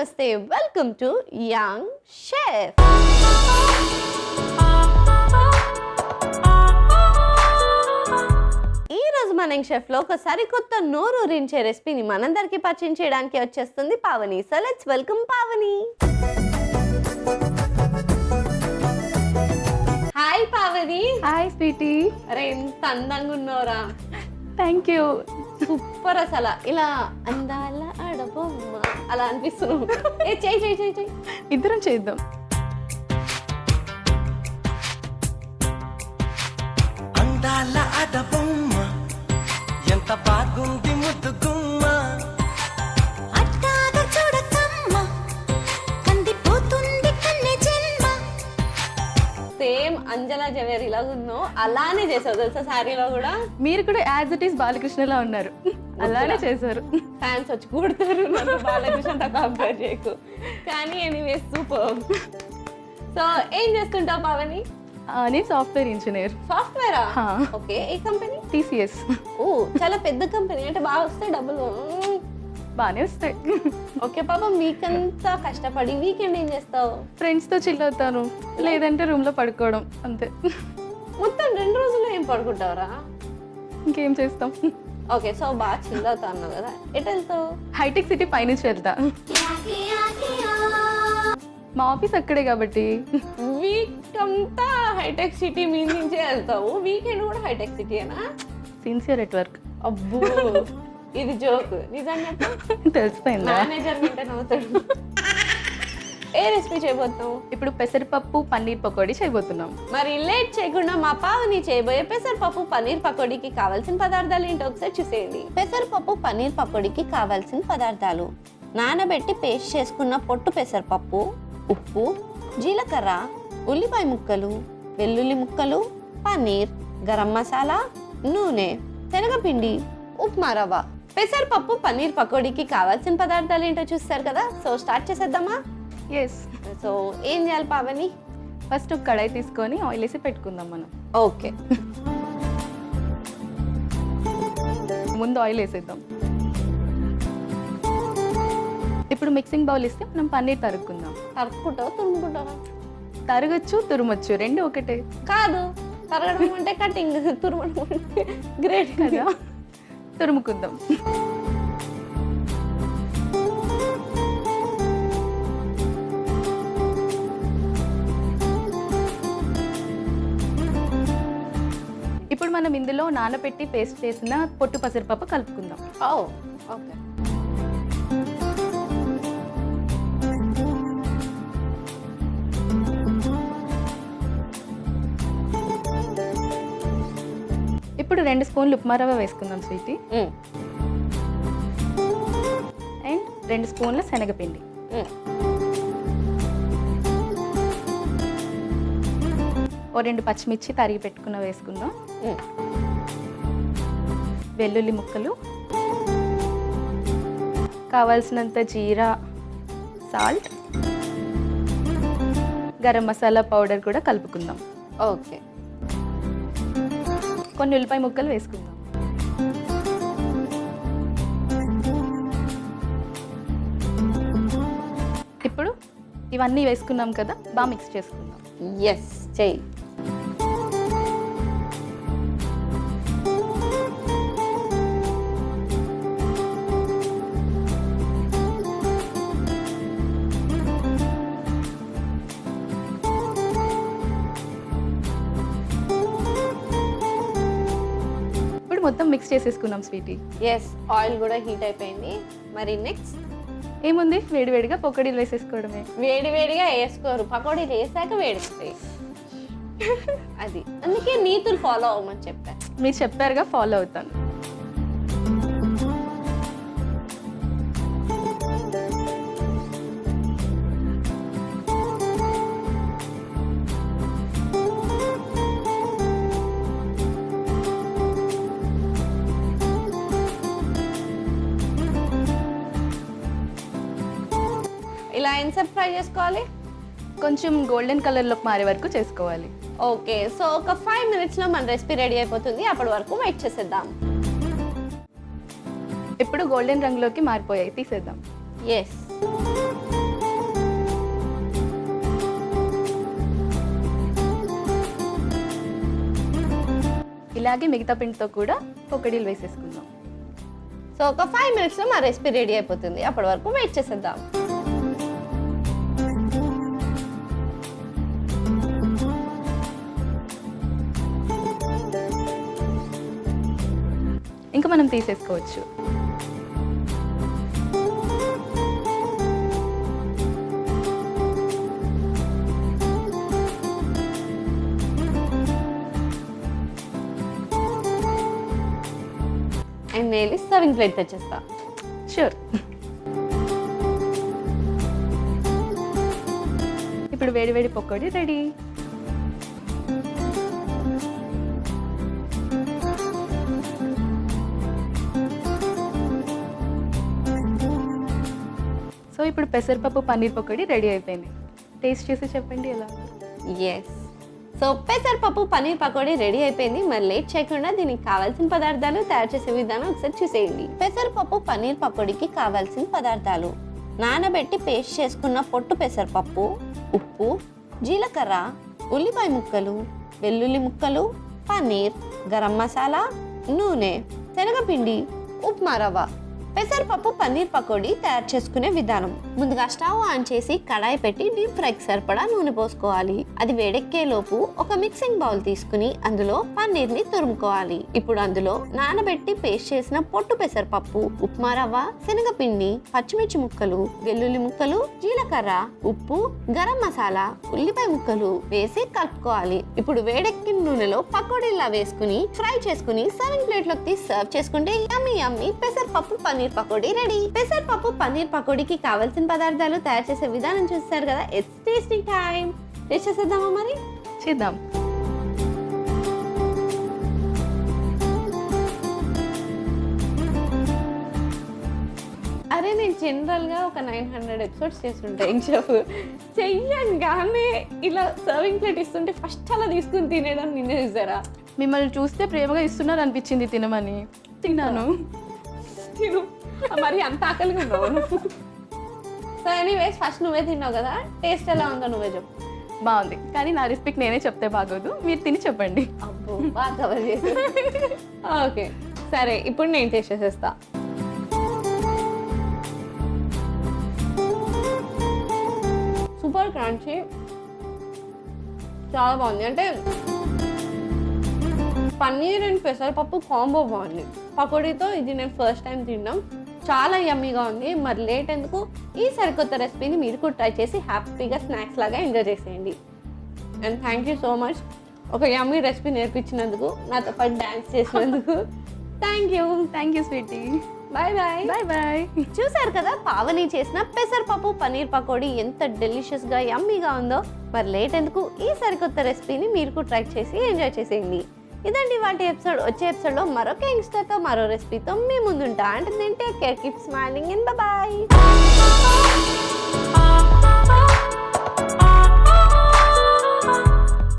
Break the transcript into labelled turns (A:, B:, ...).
A: నమస్తే, welcome to young chef. ఈ రోజు మన యంగ్ షెఫ్ లో ఒక సరికొత్త నోరూరించే రెసిపీని మనందరికీ పరిచయం చేయడానికి వచ్చేస్తుంది Pavani. So let's welcome Pavani. Hi Pavani.
B: Hi sweetie.
A: అరే ఎంత అందంగా ఉన్నావురా.
B: Thank you.
A: సూపర్. అసలు ఇలా అందాల ఆడబొమ్మ అలా అనిపిస్తున్నావు. చెయ్యి చెయ్యి చెయ్యి చెయ్యి.
B: ఇద్దరం చేద్దాం.
C: అందాల ఆడబొమ్మ ఎంత బాగుంది ముద్దుగుమ్మ,
D: అట్టాగా చూడకమ్మ కందిపోతుంది కన్నె జన్మ.
A: సేమ్ అంజలా జవేరి ఇలా ఉన్నావు అలానే చేసావు తెలుసా. శారీలో కూడా
B: మీరు కూడా యాజ్ ఇట్ ఈస్ బాలకృష్ణలా ఉన్నారు, అలానే చేశారు.
A: ఫ్యాన్స్ వచ్చి కూడతారు నన్ను బాలకృష్ణతో కంపేర్ చేయకు. కానీ ఎనీవే సూపర్. సో ఏం చేస్తుంటావు పావని?
B: నేను సాఫ్ట్వేర్ ఇంజనీర్.
A: సాఫ్ట్వేరా?
B: హా.
A: ఓకే. ఏ కంపెనీ?
B: టీసీఎస్.
A: ఓ చాలా పెద్ద కంపెనీ. అంటే బాగా వస్తాయి డబ్బులు?
B: బాగానే వస్తాయి.
A: ఓకే పాపం. వీకంతా కష్టపడి వీకెండ్ ఏం చేస్తావు?
B: ఫ్రెండ్స్తో చిల్ అవుతాను, లేదంటే రూమ్లో పడుకోవడం అంతే.
A: మొత్తం 2 రోజుల్లో ఏం పడుకుంటావురా?
B: ఇంకేం చేస్తాం.
A: ఓకే. సో బాగా చిల్ అవుతా అన్నావు కదా, ఎటు వెళ్తావు?
B: హైటెక్ సిటీ పైనుంచి వెళ్తా. మా ఆఫీస్ అక్కడే కాబట్టి.
A: వీక్ అంతా హైటెక్ సిటీ మీద నుంచే వెళ్తావు, వీకెండ్ కూడా హైటెక్ సిటీనా?
B: Sincere at work.
A: అబ్బో ఇది జోక్. నిజంగా
B: తెలిసిపోయిందా?
A: మేనేజర్ వింటే నవ్వుతాడు. ఏ రెసిపీ చేయబోతున్నావు?
B: ఇప్పుడు పెసరపప్పు పన్నీర్ పకోడీ చేయబోతున్నాం.
A: మరి లేట్ చేయకుండా మా పావని చేయబోయే పెసరపప్పు పన్నీర్ పకోడీకి కావాల్సిన పదార్థాలు ఏంటో ఒకసారి చూసేయండి. పెసరపప్పు పన్నీర్ పకోడీకి కావాల్సిన పదార్థాలు: నానబెట్టి పేస్ట్ చేసుకున్న పొట్టు పెసరపప్పు, ఉప్పు, జీలకర్ర, ఉల్లిపాయ ముక్కలు, వెల్లుల్లి ముక్కలు, పన్నీర్, గరం మసాలా, నూనె, శనగపిండి, ఉప్మా రవ్వ. పెసరపప్పు పన్నీర్ పకోడీకి కావాల్సిన పదార్థాలు ఏంటో చూస్తారు కదా. సో స్టార్ట్ చేసేద్దామా?
B: ఎస్.
A: సో ఏం చేయాలి పావని?
B: ఫస్ట్ ఒక కడాయి తీసుకొని ఆయిల్ వేసి పెట్టుకుందాం మనం.
A: ఓకే.
B: ముందు ఆయిల్ వేసేద్దాం. ఇప్పుడు మిక్సింగ్ బౌల్ ఇస్తే మనం పన్నీర్ తరుక్కుందాం.
A: తరుక్కుంటావు తురుముకుంటావా?
B: తరగచ్చు తురుమొచ్చు, రెండు ఒకటే.
A: కాదు, తరగడం అంటే కటింగ్, తురుమడం అంటే గ్రేట్ కదా.
B: తురుముకుందాం. ఇప్పుడు మనం ఇందులో నానబెట్టి పేస్ట్ చేసిన పొట్టు పెసరపప్పు కలుపుకుందాం.
A: ఓ ఓకే.
B: ఇప్పుడు 2 స్పూన్లు ఉప్మా రవ్వ వేసుకుందాం స్వీటీ. అండ్ 2 స్పూన్ల శనగపిండి. ఓ 2 పచ్చిమిర్చి తరిగి పెట్టుకున్న వేసుకుందాం. వెల్లుల్లి ముక్కలు, కావాల్సినంత జీరా, సాల్ట్, గరం మసాలా పౌడర్ కూడా కలుపుకుందాం.
A: ఓకే.
B: కొన్ని ఉల్లిపాయ ముక్కలు వేసుకుందాం. ఇప్పుడు ఇవన్నీ వేసుకున్నాం కదా, బాగా మిక్స్ చేసుకుందాం.
A: ఎస్ చెయ్యి.
B: మొత్తం మిక్స్ చేసేసుకున్నాం స్వీటీ.
A: ఎస్. ఆయిల్ కూడా హీట్ అయిపోయింది. మరి నెక్స్ట్
B: ఏముంది, వేడివేడిగా పకోడీలు వేసేసుకోవడమే.
A: వేడి వేడిగా వేసుకోరు, పకోడీలు వేసాక వేడిస్తాయి. అది అందుకే నీతులు ఫాలో అవ్వమని చెప్పాను.
B: మీరు చెప్పారుగా, ఫాలో అవుతాను.
A: ఇలా ఎంతసేపు ఫ్రై చేసుకోవాలి?
B: కొంచెం గోల్డెన్ కలర్లోకి మారే వరకు చేసుకోవాలి.
A: ఓకే. సో ఒక 5 minutesలో మన రెసిపీ రెడీ అయిపోతుంది. అప్పటి వరకు వెయిట్ చేసేద్దాం.
B: ఇప్పుడు గోల్డెన్ రంగులోకి మారిపోయాయి, తీసేద్దాం.
A: ఎస్.
B: ఇలాగే మిగతా పిండితో కూడా పకోడీలు వేసేసుకుందాం.
A: సో ఒక 5 minutesలో మా రెసిపీ రెడీ అయిపోతుంది. అప్పటి వరకు వెయిట్ చేసేద్దాం.
B: ఇంకా మనం తీసేసుకోవచ్చు.
A: అండ్ నేను సర్వింగ్ ప్లేట్ తెచ్చేస్తా.
B: షూర్. ఇప్పుడు వేడి వేడి పకోడీ రెడీ. సో ఇప్పుడు పెసరపప్పు పన్నీర్ పకోడీ రెడీ అయిపోయింది. టేస్ట్ చేసి చెప్పండి ఎలా ఉంది.
A: ఎస్. సో పెసరపప్పు పన్నీర్ పకోడీ రెడీ అయిపోయింది. మరి లేట్ చేయకుండా దీనికి కావాల్సిన పదార్థాలు తయారు చేసే విధానం ఒకసారి చూసేయండి. పెసరపప్పు పన్నీర్ పకోడీకి కావాల్సిన పదార్థాలు: నానబెట్టి పేస్ట్ చేసుకున్న పొట్టు పెసరపప్పు, ఉప్పు, జీలకర్ర, ఉల్లిపాయ ముక్కలు, వెల్లుల్లి ముక్కలు, పన్నీర్, గరం మసాలా, నూనె, శనగపిండి, ఉప్మా రవ్వ. పెసరపప్పు పన్నీర్ పకోడీ తయారు చేసుకునే విధానం: ముందుగా స్టవ్ ఆన్ చేసి కడాయి పెట్టి డీప్ ఫ్రైకి సరిపడా నూనె పోసుకోవాలి. అది వేడెక్కే లోపు ఒక మిక్సింగ్ బౌల్ తీసుకుని అందులో పన్నీర్ ని తురుముకోవాలి. ఇప్పుడు అందులో నానబెట్టి పేస్ట్ చేసిన పొట్టు పెసరపప్పు, ఉప్మా రవ్వ, శనగపిండి, పచ్చిమిర్చి ముక్కలు, వెల్లుల్లి ముక్కలు, జీలకర్ర, ఉప్పు, గరం మసాలా, ఉల్లిపాయ ముక్కలు వేసి కలుపుకోవాలి. ఇప్పుడు వేడెక్కిన నూనెలో పకోడీలా వేసుకుని ఫ్రై చేసుకుని సర్వింగ్ ప్లేట్ లోకి తీసి సర్వ్ చేసుకుంటే యమ్మీ యమ్మీ పెసరపప్పు పన్నీర్ పకోడీ రెడీ. పెసరపప్పు పన్నీర్ పకోడీకి కావాల్సిన పదార్థాలు తయారు చేసే విధానం చూస్తారు కదా. It's tasting time. టేస్ట్ చేసేద్దామా మరి?
B: చేద్దాం.
A: అరే నేను జనరల్గా ఒక 900 ఎపిసోడ్స్ చేస్తుంటా షెఫ్. చెయ్యంగానే ఇలా సర్వింగ్ ప్లేట్ ఇస్తుంటే ఫస్ట్ అలా తీసుకుని తినేదని నిన్నే చూసారా?
B: మిమ్మల్ని చూస్తే ప్రేమగా ఇస్తున్నారు అనిపించింది తినమని. తిన్నాను.
A: తిను. మరి అంత ఆకలిగా ఉన్నావు. సో ఎనీవేస్ ఫస్ట్ నువ్వే తిన్నావు కదా, టేస్ట్ ఎలా ఉందో నువ్వే చెప్పు.
B: బాగుంది, కానీ నా రెసిపీకి నేనే చెప్తే బాగోదు, మీరు తిని చెప్పండి.
A: అబ్బో బాగా కవర్ చేసి. ఓకే సరే, ఇప్పుడు నేను టేస్ట్ చేసేస్తా. సూపర్ క్రంచీ, చాలా బాగుంది. అంటే పన్నీర్ అండ్ పెసరపప్పు కాంబో బాగుంది. పకోడీతో ఇది నేను ఫస్ట్ టైం తిన్నాం. చాలా యమ్మీగా ఉంది. మరి లేట్ ఎందుకు, ఈ సరికొత్త రెసిపీని మీరు కూడా ట్రై చేసి హ్యాపీగా స్నాక్స్ లాగా ఎంజాయ్ చేసేయండి. And thank you so much ఒక యమ్మీ రెసిపీ నేర్పించినందుకు, నాతో పాటు డాన్స్ చేసినందుకు.
B: Thank you sweetie.
A: Bye bye.
B: Bye bye.
A: చూసారు కదా పావని చేసిన పెసరపప్పు పన్నీర్ పకోడీ ఎంత డెలిషియస్గా యమ్మీగా ఉందో. మరి లేట్ ఎందుకు, ఈ సరికొత్త రెసిపీని మీరు కూడా ట్రై చేసి ఎంజాయ్ చేసేయండి. ఇదండి వాటి ఎపిసోడ్. వచ్చే ఎపిసోడ్లో మరొక యంగ్స్టర్తో మరో రెసిపీతో మీ ముందుంటా. అంటే take care, keep smiling and bye.